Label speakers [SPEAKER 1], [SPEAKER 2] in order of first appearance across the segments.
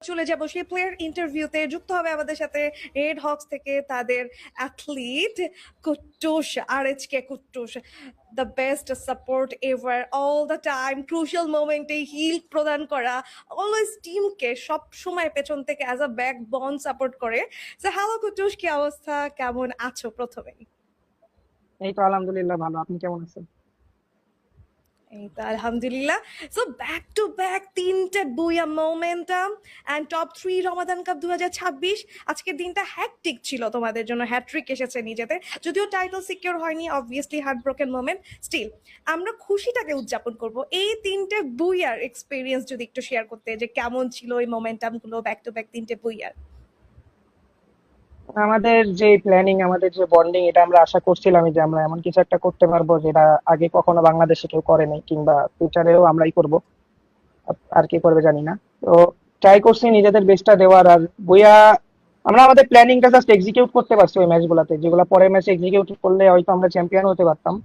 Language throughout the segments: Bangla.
[SPEAKER 1] চলে যাব সেই প্লেয়ার ইন্টারভিউতে। যুক্ত হবে আমাদের সাথে রেড হকস থেকে তাদের athlete কুট্টুস, আরএচকে কুট্টুস, the best support ever, all the time crucial মোমেন্টে হিল প্রদান করা, অলওয়েজ টিমকে সব সময় পেছন থেকে অ্যাজ আ ব্যাক বন সাপোর্ট করে। সো হ্যালো কুট্টুস, কি অবস্থা, কেমন আছো প্রথমেই?
[SPEAKER 2] এই তো আলহামদুলিল্লাহ ভালো। আপনি কেমন আছেন?
[SPEAKER 1] এই তো আলহামদুলিল্লাহ। সো ব্যাক টু ব্যাক তিনটে বুয়া momentum and top 3 Ramadan cup 2026। আজকের দিনটা হ্যাকটিক ছিল তোমাদের জন্য, হ্যাট্রিক এসেছে নিজেদের, যদিও টাইটেল সিকিউর হয়নি, obviously heart broken moment. Still আমরা খুশিটাকে উদযাপন করব। এই তিনটে বুইয়ার এক্সপিরিয়েন্স যদি একটু শেয়ার করতে, যে কেমন ছিল এই মোমেন্টামগুলো, ব্যাক টু ব্যাক তিনটে বুইয়ার।
[SPEAKER 2] আমাদের যে প্ল্যানিং, আমাদের যে বন্ডিং, এটা আমরা আশা করছিলাম যে আমরা এমন কিছু একটা করতে পারবো যেটা আগে কখনো বাংলাদেশে কেউ করে নাই, কিংবা ফিউচারেও আমরাই করব। আর কে করবে জানি না। তো ট্রাই করছি নিজেদের বেস্টটা দেওয়ার। আর বইয়া আমরা আমাদের প্ল্যানিংটা জাস্ট এক্সিকিউট করতে পারছি ওই ম্যাচগুলোতে, যেগুলো পরের ম্যাচে এক্সিকিউট করলে হয়তো আমরা চ্যাম্পিয়ন হতে পারতাম।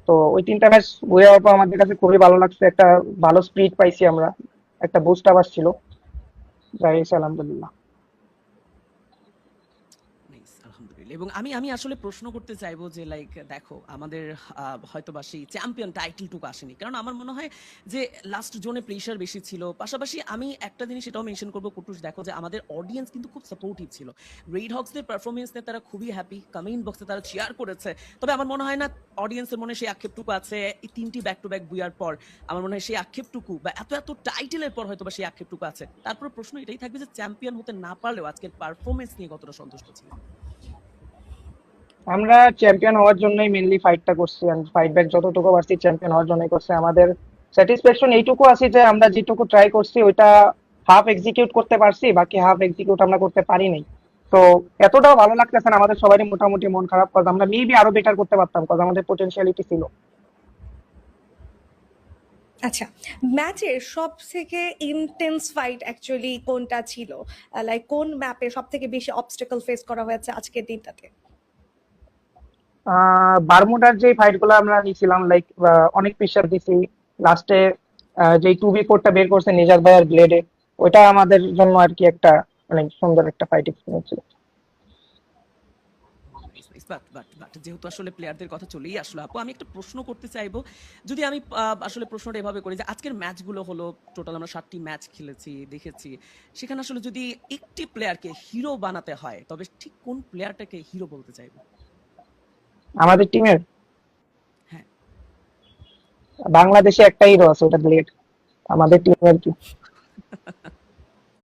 [SPEAKER 2] তো ওই তিনটা ম্যাচ বইয়া আমাদের কাছে খুবই ভালো লাগছে। একটা ভালো স্পিরিট পাইছি আমরা, একটা বুস্ট আপ আসছিল। যাই হয়েছে আলহামদুলিল্লাহ।
[SPEAKER 3] নাইস, আলহামদুলিল্লাহ। এবং আমি আমি আসলে প্রশ্ন করতে চাইবো যে লাইক দেখো আমাদের হয়তোবা সেই চ্যাম্পিয়ন টাইটেলটুকু আসেনি, কারণ আমার মনে হয় যে লাস্ট জোনে প্রেশার বেশি ছিল। পাশাপাশি আমি একটা জিনিস এটাও মেনশন করবো কুটুস, দেখো যে আমাদের অডিয়েন্স কিন্তু খুব সাপোর্টিভ ছিল। রেড হক্সদের পারফরমেন্স নিয়ে তারা খুবই হ্যাপি, কমেন্ট বক্সে তারা চেয়ার করেছে। তবে আমার মনে হয় না অডিয়েন্সের মনে সেই আক্ষেপটুকু আছে এই তিনটি ব্যাক টু ব্যাক বুয়ার পর। আমার মনে হয় সেই আক্ষেপটুকু বা এত এত টাইটেলের পর হয়তো বা সেই আক্ষেপটুকু আছে। তারপর প্রশ্ন এটাই থাকবে যে চ্যাম্পিয়ন হতে না পারলেও আজকের পারফরমেন্স নিয়ে কতটা সন্তুষ্ট ছিল।
[SPEAKER 2] আমরা চ্যাম্পিয়ন হওয়ার জন্যই মেনলি ফাইটটা করছি, এন্ড ফাইট ব্যাক যতটুকু পারছি চ্যাম্পিয়ন হওয়ার জন্যই করছি। আমাদের স্যাটিসফ্যাকশন এইটুকু আছে যে আমরা যেটুকু ট্রাই করছি ওইটা হাফ এক্সিকিউট করতে পারছি, বাকি হাফ এক্সিকিউট আমরা করতে পারি নাই। তো এতটাও ভালো লাগতেছে না আমাদের সবারই, মোটামুটি মন খারাপ, কজ আমরা মেবি আরো বেটার করতে পারতাম, কজ আমাদের পোটেনশিয়ালিটি ছিল।
[SPEAKER 1] আচ্ছা, ম্যাচের সব থেকে ইন্টেন্স ফাইট অ্যাকচুয়ালি কোনটা ছিল? লাইক কোন ম্যাপে সব থেকে বেশি অবস্টাকল ফেস করা হয়েছে আজকের দিনটাতে?
[SPEAKER 2] বারমুডার যে ফাইট গুলো আমরা নিছিলাম, লাইক অনেক প্রেশার দিছি লাস্টে। যে 2v4টা বের করছে নিজার ভাইয়ার ব্লেডে, ওইটা আমাদের জন্য আর কি একটা অনেক সুন্দর একটা ফাইট এক্সপিরিয়েন্স ছিল।
[SPEAKER 3] বাট যেহেতু আসলে প্লেয়ারদের কথা চলেই আসলো আপু, আমি একটা প্রশ্ন করতে চাইবো। যদি আমি আসলে প্রশ্নটা এভাবে করি যে আজকের ম্যাচগুলো হলো টোটাল আমরা 7টি ম্যাচ খেলেছি, দেখেছি, সেখানে আসলে যদি একটি প্লেয়ারকে হিরো বানাতে হয় তবে ঠিক কোন প্লেয়ারটাকে হিরো বলতে চাইবো?
[SPEAKER 2] আমাদের টিমের
[SPEAKER 3] হ্যাঁ।
[SPEAKER 2] বাংলাদেশে একটা হিরো আছে, ওটা ব্লেড। আমাদের টিমের কি